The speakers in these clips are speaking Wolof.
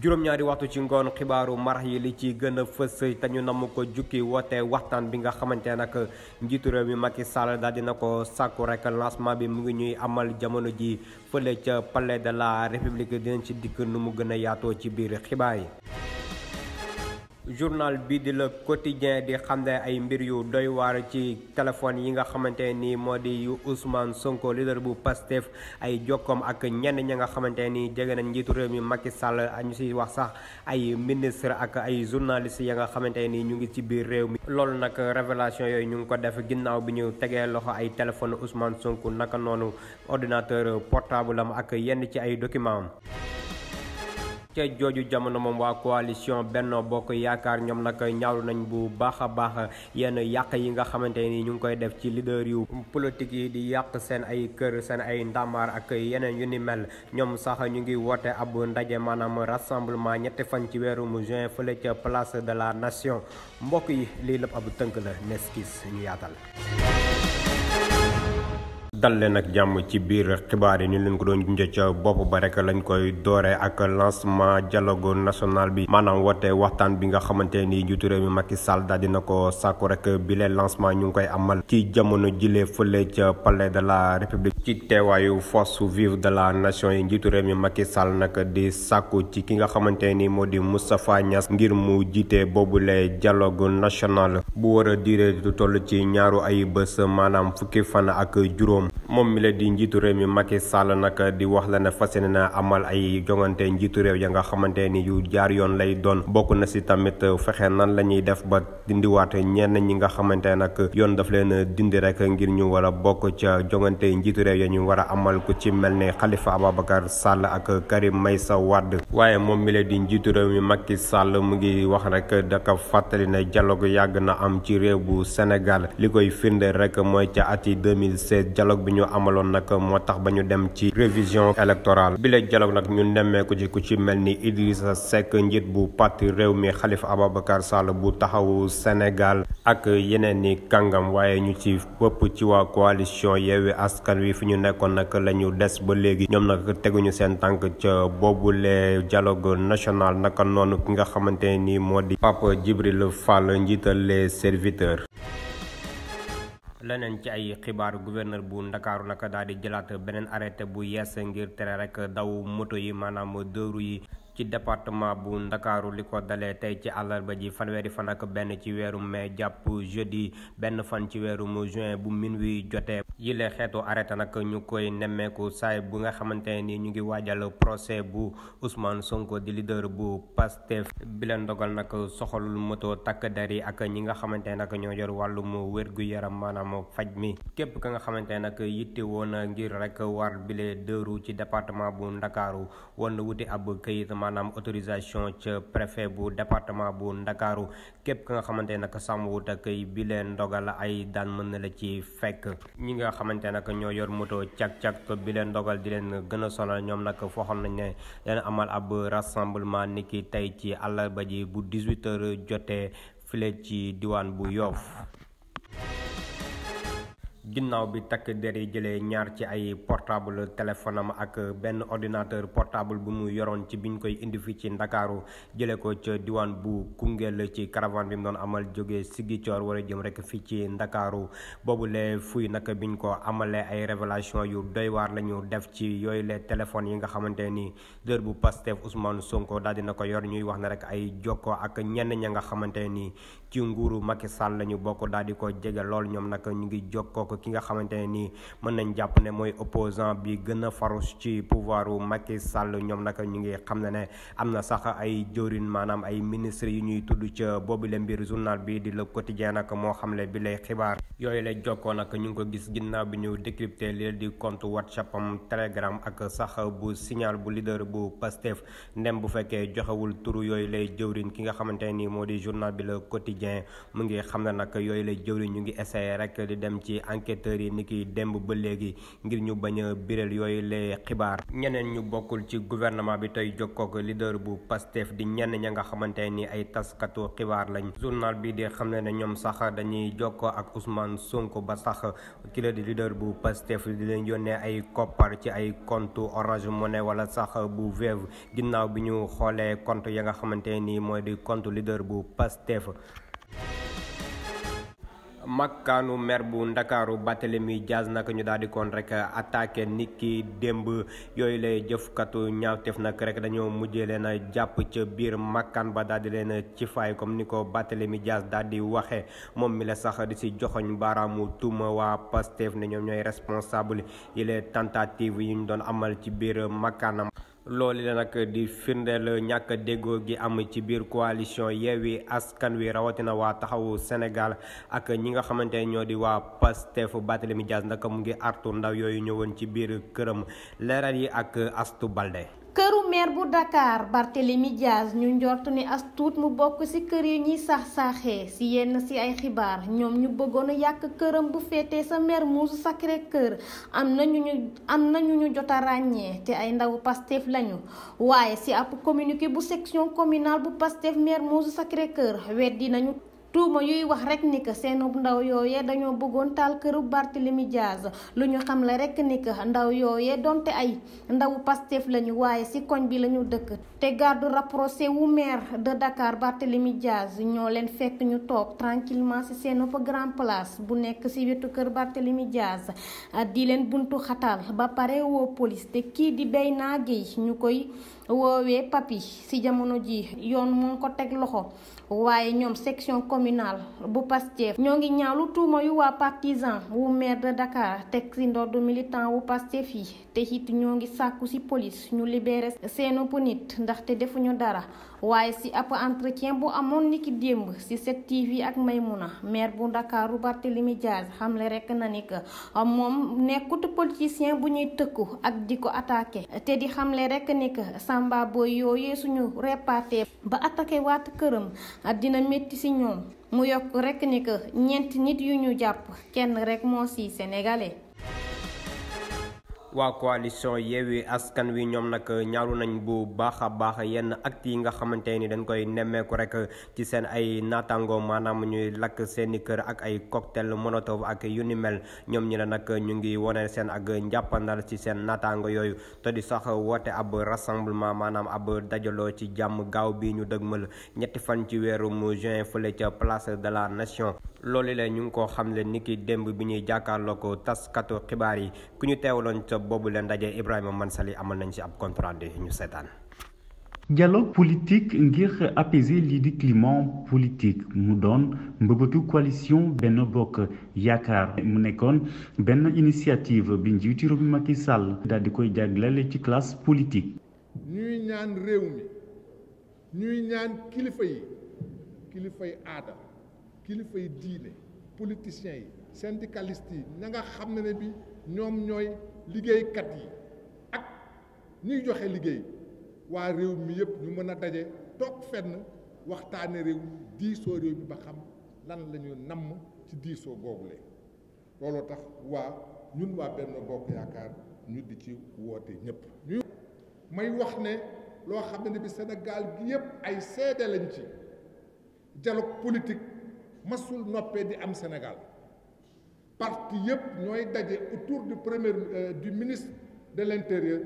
juróom-ñaari waxtu ci ngoon xibaaru marax yi li ci gën a fës te ñu namm ko jukki woote waxtaan bi nga xamante nag njiitu réew mi Macky Sall daal dina ko sàkku rek lancement bi mu ngi ñuy amal jamono ji fële ca palais de la république dinañ ci dikk nu mu gën a yaatoo ci biir xibaar yi. journal bi di Le Quotidien di xamle ay mbir yu doy waar ci téléphone yi nga xamante ni moo di yu Ousmane Sonko leader bu Pastef ay jokkoom ak ñenn ñi nga xamante ni jege nañ njiitu réew mi Macky Sall ñu si wax sax ay ministre ak ay journalistes ya nga xamante ni ñu ngi ci biir réew mi. loolu nag révélation yooyu ñu ngi ko def ginnaaw bi ñu tegee loxo ay téléphone Ousmane Sonko naka noonu ordinateur portable am ak yenn ci ay documents am. ca jooju jamono moom waa coalition Benno Bokk Yaakaar ñoom nag ñaawlu nañ bu baax a baax yenn yàq yi nga xamante ni ñu ngi koy def ci leader yu politique yi di yàq seen ay kër seen ay ndàmbaar ak yeneen yu ni mel ñoom sax ñu ngi woote ab ndaje maanaam rassemblement ñetti fan ci weeru juin fële ca place de la nation mbokk yi lii lépp ab tënk la neskis ñu yaatal. dal leen ak jàmm ci biir xibaar yi ni leen ko doon junjee ca bopp ba rek lañ koy doore ak lancement dialogue national bi maanaam woote waxtaan bi nga xamante ni njiitu réew mi Macky Sall daal dina ko sàkku rek bi leen lancement ñu ngi koy amal ci jamono jile fële ca palais de la république ci teewaayu force vive de la nation yi njiitu réew mi Macky Sall nag di sàkku ci ki nga xamante ni moo di Moustapha Niasse ngir mu jiite boobule dialogue national bu war a diire du toll ci ñaaru ay bés maanaam fukki fan ak juróom. moom mi la di njiitu réew mi Macky Sall nag di wax la ne fas yéene na amal ay jongante njiitu réew ya nga xamante ni yu jaar yoon lay doon bokk na si tamit fexe nan la ñuy def ba dindiwaat ñenn ñi nga xamante nag yoon daf leen dindi rek ngir ñu war a bokk ca jongante njiitu réew ya ñu war a amal ku ci mel ne Khalifa Ababacar Sall ak Karim Meïssa Wade waaye moom mi la di njiitu réew mi Macky Sall mu ngi wax rek daka fàttali ne dialogue yàgg na am ci réew bu Sénégal li koy firnde rek mooy ca ati 2016 dialogue bi ñu amaloon nag moo tax ba ñu dem ci révision électorale bi la dialogue nag ñu nemmeeku ci ku ci mel ni Idrissa Seck njiit bu parti réew mi Khalifa Ababacar Sall bu taxawu Sénégal ak yeneen ni kàngam waaye ñu ci bëpp ci waa coalition Yewwi Askan Wi fi ñu nekkoon nag la ñu des ba léegi ñoom nag teguñu seen tànk ca boobule dialogue national naka noonu ki nga xamante ni moo di Pape Djibril Fall njiital les serviteurs. leneen ci ay xibaar gouverneur bu ndakaaru nag daal di jëlaat beneen arrêté bu yees ngir tere rek daw moto yi maanaam dëru yi ci département bu ndakaaru li ko dalee tey ci àllarba ji fanweeri fan ak benn ci weeru mai jàpp jeudi benn fan ci weeru juin bu minuit jotee yile xeetu arrêté nag ñu koy nemmeeku saay bu nga xamante ni ñu ngi waajal procès bu Ousmane Sonko di leader bu Pastef bi leen dogal nag soxalul moto takk der yi ak ñi nga xamante nag ñoo yor wàllum wér-gu-yaram maanaam faj mi képp ka nga xamante nag yitte woon ngir rek war bile dëru ci département bu ndakaaru woon wuti ab këyit maanaam autorisation ca préfet bu département bu ndakaaru képp ka nga xamante nag sàmmwut ak bi leen ndogal ay daan mën na la ci fekk ñi nga xamante nag ñoo yor moto cak-cak bi leen ndogal di leen gën a sonal ñoom nag fooxoon nañ ne leen amal ab rassemblement niki tey ci àllarba ji bu 18h jotee file ci diwaan bu Yoff ginnaaw bi takk der yi jëlee ñaar ci ay portable téléphone am ak benn ordinateur portable bu mu yoroon ci biñ koy indi fii ci ndakaaru jëlee ko ca diwaan bu Koungheul ci caravane bi mu doon amal jógee Ziguinchor war a jëm rek fii ci ndakaaru boobule fuy nag biñ ko amalee ay révélation yu doy waar la ñu def ci yooyu les téléphones yi nga xamante ni leader bu Pastef Ousmane Sonko daal dina ko yor ñuy wax ne rek ay jokkoo ak ñenn ña nga xamante ni ci nguuru Macky Sall la ñu bokk daal di ko jege lool ñoom nag ñu ngi jokkoo ki nga xamante ne nii mën nañ jàpp ne mooy opposant bi gën a farouche ci pouvoiru Macky Sall ñoom nag ñu ngi xam ne am na sax ay jëwriñ maanaam ay ministre yu ñuy tudd ca boobu le mbir journal bi di Le Quotidien nag moo xamle bi lay xibaar yooyu la jokkoo nag ñu ngi ko gis ginnaaw bi ñu décrypté li di compte WhatsApp am Telegram ak sax bu signal bu leader bu Pastef ndem bu fekkee joxewul turu yooyu lay jëwriñ ki nga xamante ne nii moo di journal bi Le Quotidien mu ngi xam ne nag yooyu lay jëwriñ ñu ngi essayé rek di dem ci enquête enquêteurs yi ni ki démb ba léegi ngir ñu bañ a biral yooyu les xibaar. ñeneen ñu bokkul ci gouvernement bi tey jokkook leader bu Pastef di ñenn ña nga xamante ni ay taskatu xibaar lañ. journal bi di xam ne ñoom sax dañuy jokkoo ak Ousmane Sonko ba sax ki la di leader bu Pastef di leen yónnee ay koppar ci ay compte Orange Money wala sax bu Wave ginnaaw bi ñu xoolee compte ya nga xamante ni mooy di compte leader bu Pastef. makkaanu maire bu Ndakaaru Barthélémy Dias nag ñu daal di koon rek attaqué nit ki démb yooyu lay jëfkatu ñaawteef nag rek dañoo mujjee leen a jàpp ca biir makkaan ba daal di leen ci faay comme ni ko Barthélémy Dias daal di waxee moom mi la sax di si joxoñ baaraamu tuuma waa Pastef ne ñoom ñooy responsable yi les tentatives yi ñu doon amal ci biir makkaanam. loolu la nag di firndeel ñàkk déggoo gi am ci biir coalition Yewwi Askan Wi rawatina waa Taxawu Sénégal ak ñi nga xamante ne ñoo di waa Pastef. Barthélémy Dias nag mu ngi artu ndaw yooyu ñëwoon ci biir këram leeral yi ak Astou Balde. këru maire bu Dakar Barthélémy Dias ñu njort ni as tuut mu bokk ci kër yi ñuy sax-saaxee ci yenn ci ay xibaar ñoom ñu bëggoon a yàq këram bu féetee sa Mermoz Sacré-Cœur am na ñu ñu jot a ràññee te ay ndawu Pastef lañu waaye ci ab communiqué bu section communale bu Pastef Mermoz Sacré-Cœur weddi nañu tuuma yuy wax rek ni que seen ndaw yooyee dañoo bëggoon taal këru Barthélémy Dias lu ñu xam la rek ni que ndaw yooyee donte ay ndawu Pastef lañu waaye ci koñ bi lañu dëkk te garde rapproché wu maire de Dakar Barthélémy Dias ñoo leen fekk ñu toog tranquillement ci seen grand place bu nekk ci wetu kër Barthélémy Dias di leen buntu xatal ba pare woo police te kii di Beyna Gueye ñu koy woowee papi ci jamono ji yoon moo ko teg loxo waaye ñoom section communale bu Pastef ñoo ngi ñaawlu tuuma yu waa partisan wu maire de Dakar teg ci ndoddu militant wu Pastef yi te it ñoo ngi sàkku ci police ñu libéré seenu nit ndaxte defuñu dara waaye ci ab entretien bu amoon niki démb ci 7TV ak Maymuna maire bu Dakar Barthélémy Dias xamle rek na ni que moom nekkut politicien bu ñuy tëkku ak di ko attaqué te di xamle rek ni que Samba Boy yooyee suñu réparté ba attaqué waat këram dina métti ci ñoom mu yokk rek ni que ñeenti nit yu ñu jàpp kenn rek moo ci sénégalais. waa coalition Yewwi Askan Wi ñoom nag ñaaru nañ bu baax a baax yenn actes yi nga xamante ni dañ koy nemmeeku rek ci seen ay naataango maanaam ñuy lakk seeni kër ak ay cocktail molotov ak yu ni mel ñoom ñi la nag ñu ngi wane seen ak njàppandal ci seen naataango yooyu te di sax woote ab rassemblement maanaam ab dajaloo ci jàmm gaaw bi ñu dëgmal ñetti fan ci weeru juin fële ca place de la nation. loolu la ñu ngi ko xamle niki démb bi ñuy jàkkaarloo ko taskatu xibaar yi ku ñu teewaloon ca boobu leen ndaje Ibrahima Mansali amal nañ ci ab compte rendu ñu seetaan. dialogue politique ngir apaiser lii di climat politique mu doon mbëbëtu coalition Benno Bokk Yaakaar mu nekkoon benn initiative bi njiitu réew mi Macky Sall daal di koy jagleel ci classe politique. ñuy ñaan réew mi ñuy ñaan kilifa yi aada kilifa yi diine politiciens yi syndicalistes yi ña nga xam ne bi ñoom ñooy liggéeykat yi ak ñuy joxe liggéey waa réew mi yëpp ñu mën a daje toog fenn waxtaane réew mi diisoo réew mi ba xam lan la ñu namm ci diisoo googule looloo tax ñun waa Benno Bokk Yaakaar ñu di ci woote ñëpp ñu may wax ne loo xam ne bi Sénégal gi yëpp ay seede lañ ci dialogue politique masul noppee di am Sénégal parti yëpp ñooy daje autour du ministre de l'intérieur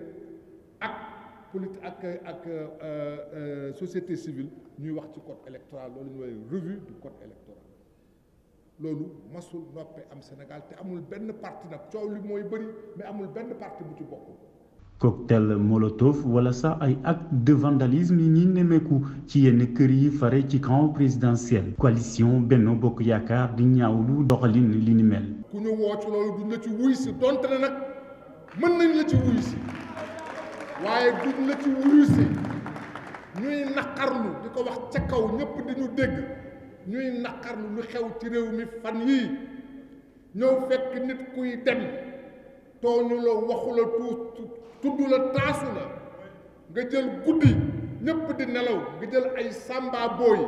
ak société civile ñuy wax ci code électoral loolu ñu woowee revue du code électoral loolu masul noppee am Sénégal te amul benn parti nag coow li mooy bëri mais amul benn parti bu ci bokkul. cocktail molotov wala sax ay acte de vandalisme yi ñi nemmeeku ci yenn kër yi fare ci camp présidentiel. coalition Benno Bokk Yaakaar di ñaawlu doxalin li ni mel. ku ñu woo ci loolu duñ la ci wuy si donte ne nag mën nañ la ci wuy si waaye duñ la ci wuy si ñuy naqarlu di ko wax ca kaw ñëpp di ñu dégg ñuy naqarlu lu xew ci réew mi fan yii ñëw fekk nit kuy dem tooñu la waxu la tudd la taasu la nga jël guddi ñëpp di nelaw nga jël ay samba booy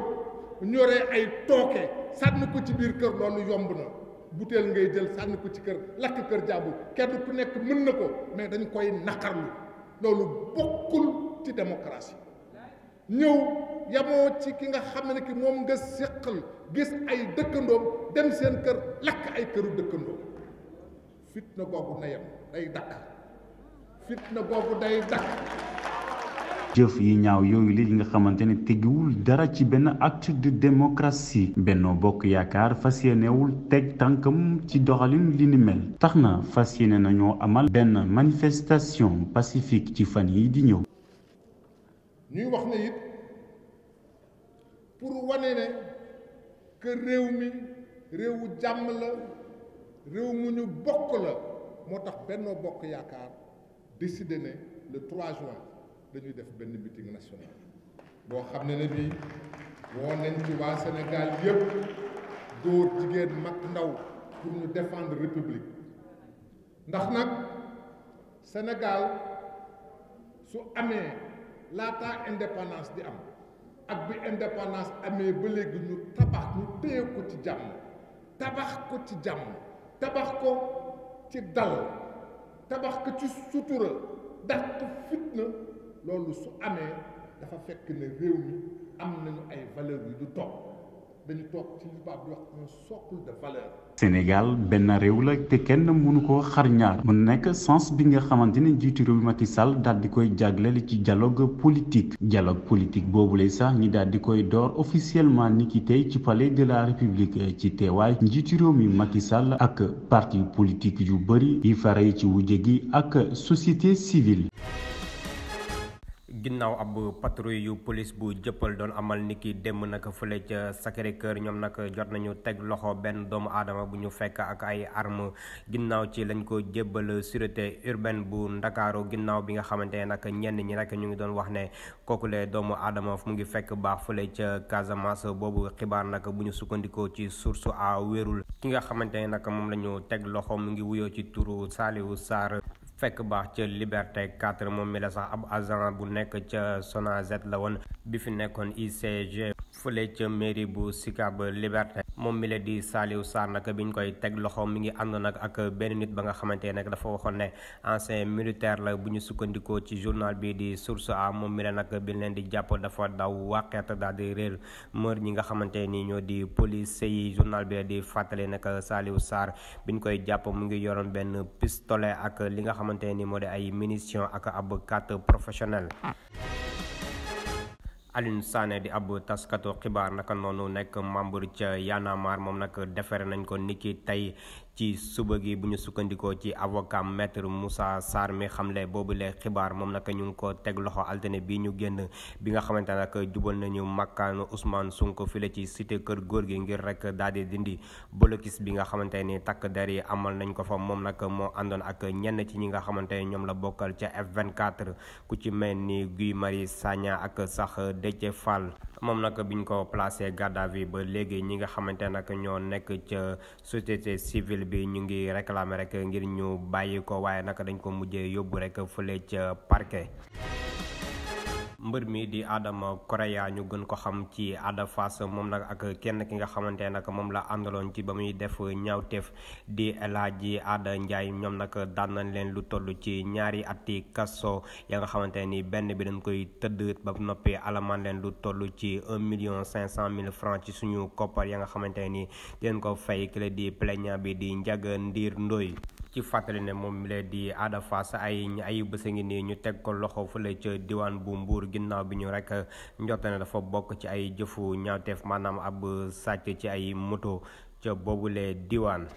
ñoree ay tooke sànni ko ci biir kër loolu yomb na butéel ngay jël sànni ko ci kër lakk kër jàmbur kenn ku nekk mën na ko mais dañ koy naqarlu loolu bokkul ci démocratie ñëw yamoo ci ki nga xam ne ki moom nga séqal gis ay dëkkandoom dem seen kër lakk ay këru dëkkandoom fitna googu na yem day dakk fitna googu day dakk jëf yi ñaaw yooyu li nga xamante ne tegiwul dara ci benn acte de démocratie Benno Bokk Yaakaar fas yéenewul teg tànkam ci doxalin li ni mel tax na fas yéene nañoo amal benn manifestation pacifique ci fan yi di ñëw. ñuy wax ne it pour wane ne que réew mi réewu jàmm la réew mu ñu bokk la moo tax Benno Bokk Yaakaar décidé ne le 3 juin dañuy def benn meeting national boo xam ne bii woo nañ ci waa Sénégal yëpp góor jigéen mag ndaw pour ñu défendre république ndax nag Sénégal su amee laataa indépendance di am ak bi indépendance amee ba léegi ñu tabax ñu téye ko ci jàmm tabax ko ci jàmm tabax ko ci dal tabax ko ci sutura dàq fitna loolu su amee dafa fekk ne réew mi am nañu ay valeurs yu du toog dañu toog ci li tubaab di wax un socle de valeur. Sénégal benn réew la te kenn mënu koo xar ñaar mu nekk sens bi nga xamante ne njiitu réew mi Macky Sall daal di koy jagleel ci dialogue politique boobu lay sax ñi daal di koy door officiellement ni ki tey ci palais de la République ci teewaay njiitu réew mi Macky Sall ak parti politique yu bëri yi fare ci wujje gi ak société civile. ginnaaw ab patrouille yu police bu jëppal doon amal niki démb nag fële ca Sacré-Cœur ñoom nag jot nañu teg loxo benn doomu aadama bu ñu fekk ak ay arme ginnaaw ci lañ ko jébbal sûreté urbaine bu Ndakaaru ginnaaw bi nga xamante ne nag ñenn ñi rek ñu ngi doon wax ne kookule doomu aadama mu ngi fekk baax fële ca Casamance boobu xibaar nag bu ñu sukkandikoo ci source a wérul ki nga xamante ne nag moom la ñu teg loxo mu ngi wuyoo ci turu Saliou Sarr fekk baax ca Liberté 4 moom mi la sax ab agent bu nekk ca Sonazet la woon bi fi nekkoon ICG fële ca mairie bu Sicap Liberté moom mi la di Saliou Sarr nag biñ koy teg loxo mi ngi ànd nag ak benn nit ba nga xamante ne nag dafa waxoon ne ancien militaire la bu ñu sukkandikoo ci journal bi di Source A moom mi la nag bi leen di jàpp dafa daw wàqeet daal di réer mër ñi nga xamante ni ñoo di police yi journal bi di fàttali nag Saliou Sarr biñ koy jàpp mu ngi yoroon benn pistolet ak li nga xamante ni moo di ay munitions ak ab carte professionnelle. Alioune Sané di ab taskatu xibaar naka noonu nekk membre ca Y'en a marre moom nag defere nañ ko niki tey ci suba gi bu ñu sukkandikoo ci avocat maître Moussa Sarr mi xamle boobule xibaar moom nag ñu ngi ko teg loxo altine bi ñu génn bi nga xamante ne nag jubal nañu makkaanu Ousmane Sonko file ci cité kër góor gi ngir rek daal di dindi blocus bi nga xamante ni takk der yi amal nañ ko fa moom nag moo àndoon ak ñenn ci ñi nga xamante ne ñoom la bokkal ca F24 ku ci mel ni Guy Marius Sagna ak sax Déthié Fall moom nag biñ ko placé garde à vue ba léegi ñi nga xamante ne nag ñoo nekk ca société civile bi ñu ngi réclamer rek ngir ñu bàyyi ko waaye nag dañ ko mujjee yóbbu rek fële ca parquet. mbër mi di Adama Correa ñu gën ko xam ci Ada Fass moom nag ak kenn ki nga xamante ne nag moom la àndaloon ci ba muy def ñaawteef di El Hadji Ada Ndiaye ñoom nag daan nañ leen lu toll ci 2 ati kaso ya nga xamante ni benn bi dañ koy tëdd ba noppi alamaan leen lu toll ci 1,5 million francs ci suñu koppar ya nga xamante ni dinañ ko fay ki la di plaignant bi di Ndiaga Ndir Ndoye ci fàttali ne moom mi leen di Ada Fass ay bés ngi nii ñu teg ko loxo fële ca diwaan bu Mbuur ginnaaw bi ñu rek njort ne dafa bokk ci ay jëfu ñaawteef maanaam ab sàcc ci ay moto ca boobule diwaan.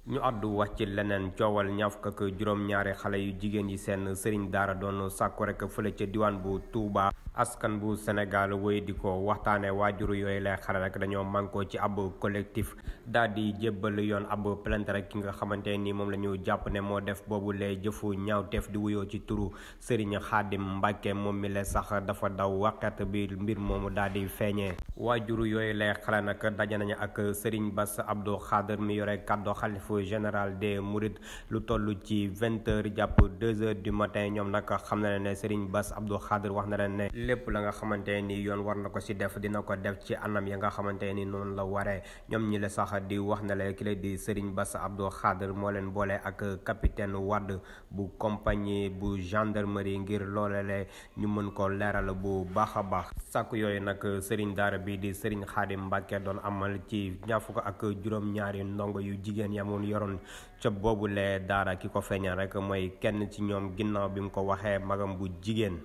ñu àddu wax ci leneen coowal ñaar fukk ak juróom-ñaari xale yu jigéen yi seen sëriñ daara doon sàkku rek fële ca diwaan bu Touba askan bu Sénégal wéy di ko waxtaane waajuru yooyu lay xale rek dañoo mànkoo ci ab collectif daal di jébbal yoon ab plainte rek ki nga xamante ni moom la ñu jàpp ne moo def boobu lay jëfu ñaawteef di wuyoo ci turu sëriñ Xaadim Mbàkke moom mi la sax dafa daw waqet bi mbir moomu daal di feeñee waajuru yooyu lay xale nag daje nañu ak Serigne Bass Abdou Khadre mi yore kàddu xalifu général des Mourides lu toll ci 20h jàpp 2h du matin ñoom nag xam na ne Serigne Bass Abdou Khadre wax na leen ne lépp la nga xamante ni yoon war na ko ci def dina ko def ci anam ya nga xamante ni noonu la waree ñoom ñi la sax di wax na leen ki la di Serigne Bass Abdou Khadre moo leen boole ak capitaine Wade bu compagnie bu gendarmerie ngir loolale ñu mën ko leeral bu baax a baax sàkku yooyu nag Serigne daara bi di Serigne Khadim Mbacke doon amal ci ñaar fukk ak juróom-ñaari ndongo yu jigéen yamoon yoroon ca boobule daara ki ko feeñal rek mooy kenn ci ñoom ginnaaw bi mu ko waxee magam bu jigéen.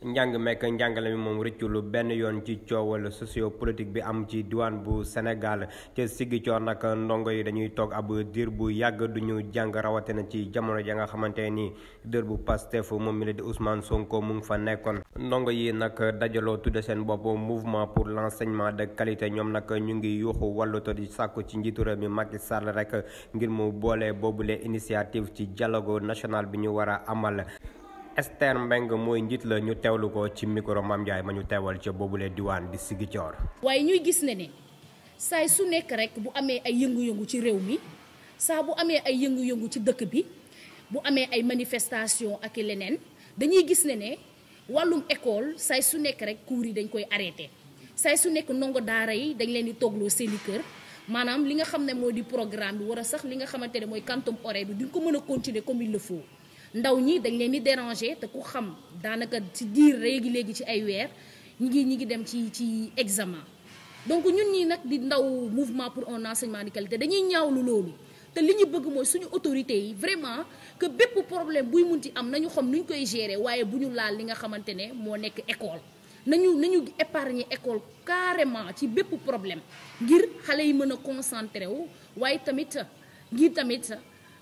njàng mekk njàngale mi moom rëcculu benn yoon ci coowal sociopolitique bi am ci diwaan bu Sénégal te Ziguinchor nag ndongo yi dañuy toog ab diir bu yàgg duñu jàng rawatina ci jamono ja nga xamante ni dër bu Pastef moom mi la di Ousmane Sonko mu ngi fa nekkoon ndongo yi nag dajaloo tudde seen bopp mouvement pour l'enseignement de qualité ñoom nag ñu ngi yuuxu wàllu to di sàkku ci njiitu réew mi Macky Sall rek ngir mu boole boobule initiative ci dialogue national bi ñu war a amal. Esther Mbeng mooy njiit la ñu teewlu ko ci micro Mame Ndiaye ma ñu teewal ca boobule diwaan di Ziguinchor. waaye ñuy gis ne saay su nekk rek bu amee ay yëngu-yëngu ci réew mi saa bu amee ay yëngu-yëngu ci dëkk bi bu amee ay manifestation ak leneen dañuy gis ne wàllum école saay su nekk rek cours yi dañ koy arrêté saay su nekk ndongo daara yi dañ leen di toogloo seeni kër maanaam li nga xam ne moo di programme bi war a sax li nga xamante ne mooy quantum horaire bi duñ ko mën a continuer comme il le faut. ndaw ñi dañ leen di déranger te ku xam daanaka ci diir léegi ci ay weer ñi ngi dem ci examen donc ñun ñi nag di ndaw mouvement pour un enseignement de qualité dañuy ñaawlu loolu te li ñu bëgg mooy suñu autorités yi vraiment que bépp problème buy munti am nañu xam nuñ koy gérer waaye bu ñu laal li nga xamante ne moo nekk école nañu épargner école carrément ci bépp problème ngir xale yi mën a concentré wu waaye tamit ngir tamit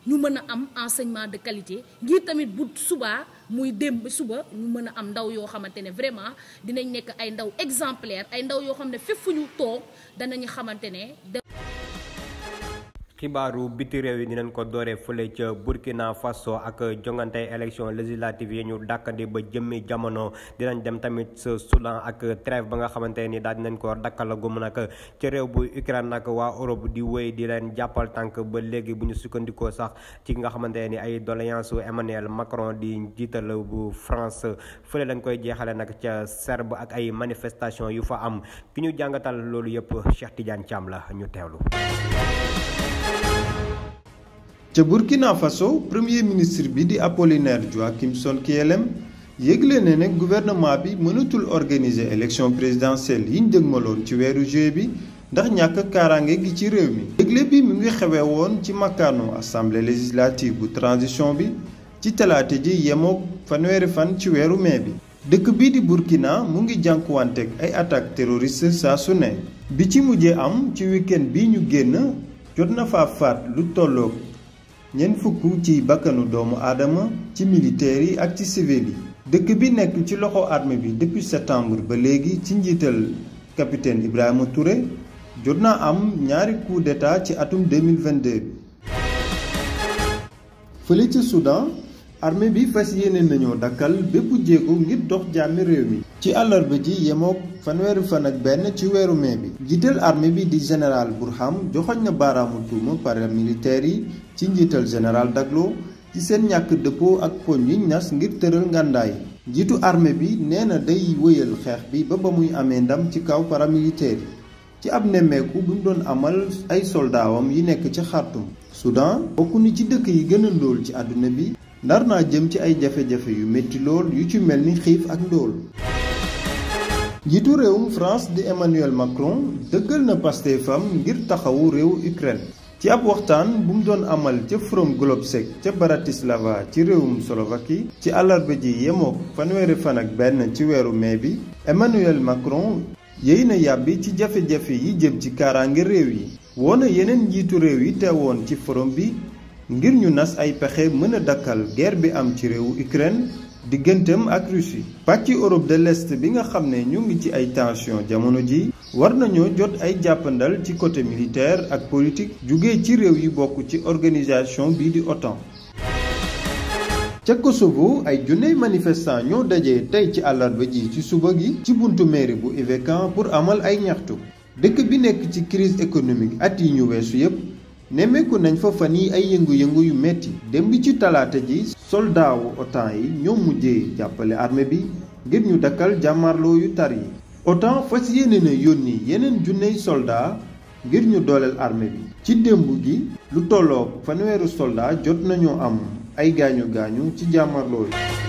ñu mën a am enseignement de qualité ngir tamit bu subaa muy démb suba ñu mën a am ndaw yoo xamante ne vraiment dinañ nekk ay ndaw exemplaire ay ndaw yoo xam ne fépp fu ñu toog danañu xamante ne. xibaaru biti réew yi dinañ ko dooree fële ca Burkina Faso ak jongante élection législative yi ñu dàkkandi ba jëmmi jamono dinañ dem tamit sa Soudan ak trêve ba nga xamante ni daal dinañ ko dakkalagum nag ca réew bu Ukraine nag waa Europe di wéy di leen jàppal tànk ba léegi bu ñu sukkandikoo sax ci nga xamante ni ay doléance su Emmanuel Macron di njiital bu France fële lañ koy jeexale nag ca Serbe ak ay manifestation yu fa am ki ñu jàngatal loolu yëpp Cheikh Tidiane Thiam la ñu teewlu. ca Burkina Faso premier ministre bi di Apollinaire Joachim Sonkielem yëgle ne gouvernement bi mënatul organiser élection présidentielle yi ñu dëgmaloon ci weeru juillet bi ndax ñàkk kaaraange gi ci réew mi. yëgle bi mu ngi xewee woon ci makkaanu assemblée législative bu transition bi ci talaate ji yemook fanweeri fan ci weeru mai bi. dëkk bii di Burkina mu ngi jànkuwanteeg ay attaques terroristes saa su ne bi ci mujjee am ci week-end bi ñu génn jot na fa faat lu tolloog ñeent fukk ci bakkanu doomu aadama ci militaires yi ak ci civil yi. dëkk bi nekk ci loxo armée bi depuis septembre ba léegi ci njiital capitaine Ibrahima Touré jot na am ñaari coup d'état ci atum 2022 bi. fële ci Soudan armée bi fas yéene nañoo dakkal bépp jéego ngir dox jàmmi réew mi. ci àllarba ji yemook fanweeri fan ak benn ci weeru mai bi. njiital armée bi di général Burham joxoñ na baaraamu tuuma paramilitaires yi ci njiital général Daglo ci seen ñàkk dëppoo ak poñ yi nas ngir tëral ngàndaay. njiitu armée bi nee na day wëyal xeex bi ba muy amee ndam ci kaw paramilitaires yi ci ab nemmeeku bu mu doon amal ay soldaawam yi nekk ci Khartoum. Soudan bokk ni ci dëkk yi gën a ndóol ci àdduna bi ndar naa jëm ci ay jafe-jafe yu métti lool yu ci mel ni xiif ak ndóol. njiitu réewum France di Emmanuel Macron dëggal na Pastefam ngir taxawu réewu Ukraine. ci ab waxtaan bu mu doon amal ca Forum Globsec ca Bratislava ci réewum Slovaquie ci àllarba ji yemook fanweeri fan ak benn ci weeru mai bi Emmanuel Macron yéy na yàbbi ci jafe-jafe yi jëm ci kaaraange réew yi. woona yeneen njiitu réew yi teewoon ci forum bi ngir ñu nas ay pexe mën a dakkal guerre bi am ci réewu Ukraine digganteem ak Russie. pàcc Europe de l'Est bi nga xam ne ñu ngi ci ay tension jamono ji war nañoo jot ay jàppandal ci côté militaire ak politique jugee ci réew yi bokk ci organisation bii di OTAN. ca Kosovo ay junney manifestant ñoo dajee tey ci àllarba ji ci suba gi ci buntu mairie bu Ivecan pour amal ay ñaxtu. dëkk bi nekk ci crise économique at yi ñu weesu yépp nemmeeku nañ fa fan yi ay yëngu-yëngu yu metti démb ci talaata ji soldat wu OTAN yi ñoo mujjee jàppale armée bi ngir ñu dakkal jàmmarloo yu tar yi. OTAN fas yéene na yónni yeneen junney soldat ngir ñu dooleel armée bi. ci démb gi lu tolloog fanweeru soldat jot nañoo am ay gaañu gaañu ci jàmmarloo yi.